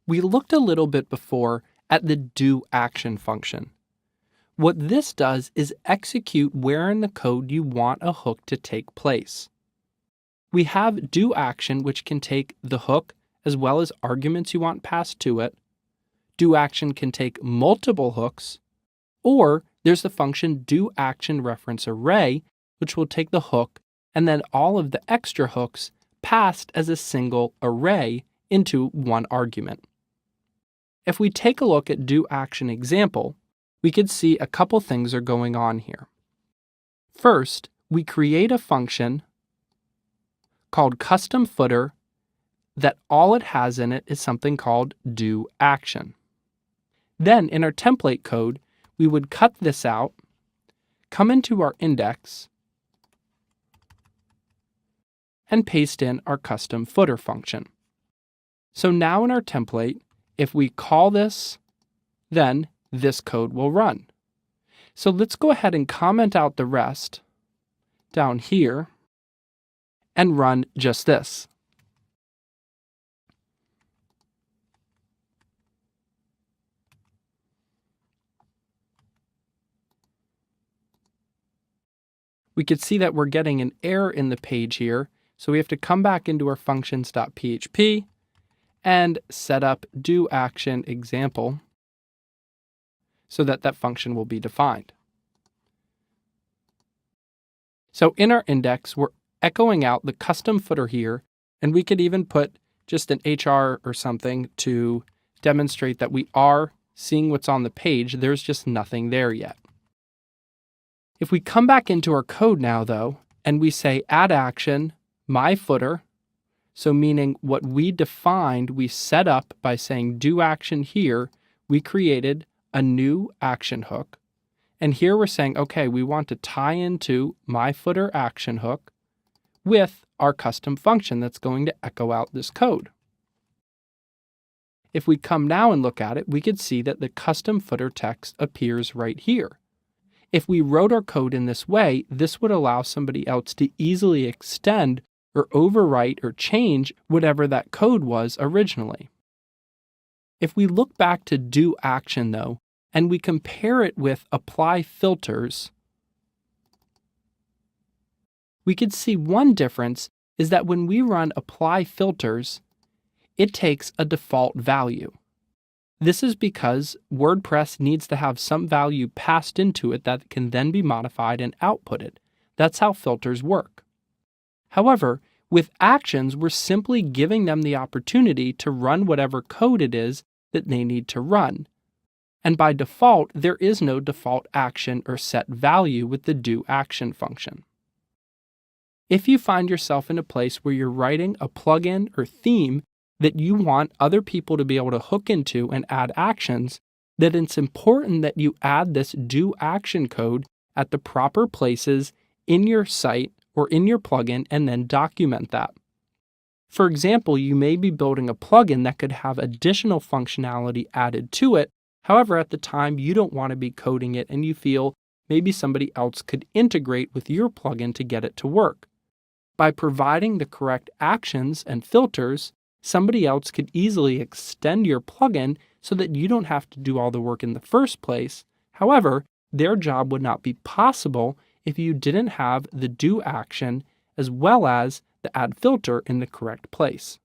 We looked a little bit before at the doAction function. What this does is execute where in the code you want a hook to take place. We have doAction, which can take the hook as well as arguments you want passed to it. doAction can take multiple hooks, or there's the function doActionReferenceArray, which will take the hook and then all of the extra hooks passed as a single array into one argument. If we take a look at doAction example, we could see a couple things are going on here. First, we create a function called custom footer that all it has in it is something called doAction. Then in our template code, we would cut this out, come into our index, and paste in our custom footer function. So now in our template, if we call this, then this code will run. So let's go ahead and comment out the rest down here and run just this. We could see that we're getting an error in the page here, so we have to come back into our functions.php and set up doAction example so that that function will be defined. So in our index, we're echoing out the custom footer here, and we could even put just an HR or something to demonstrate that we are seeing what's on the page. There's just nothing there yet. If we come back into our code now, though, and we say add action, my footer, so meaning what we defined, we set up by saying doAction here, we created a new action hook. And here we're saying, okay, we want to tie into my footer action hook with our custom function that's going to echo out this code. If we come now and look at it, we could see that the custom footer text appears right here. If we wrote our code in this way, this would allow somebody else to easily extend or overwrite or change whatever that code was originally. If we look back to doAction though, and we compare it with apply filters, we could see one difference is that when we run apply filters, it takes a default value. This is because WordPress needs to have some value passed into it that can then be modified and outputted. That's how filters work. However, with actions, we're simply giving them the opportunity to run whatever code it is that they need to run. And by default, there is no default action or set value with the doAction function. If you find yourself in a place where you're writing a plugin or theme that you want other people to be able to hook into and add actions, then it's important that you add this doAction code at the proper places in your site or in your plugin and then document that. For example, you may be building a plugin that could have additional functionality added to it. However, at the time, you don't want to be coding it and you feel maybe somebody else could integrate with your plugin to get it to work. By providing the correct actions and filters, somebody else could easily extend your plugin so that you don't have to do all the work in the first place. However, their job would not be possible if you didn't have the doAction as well as the add filter in the correct place.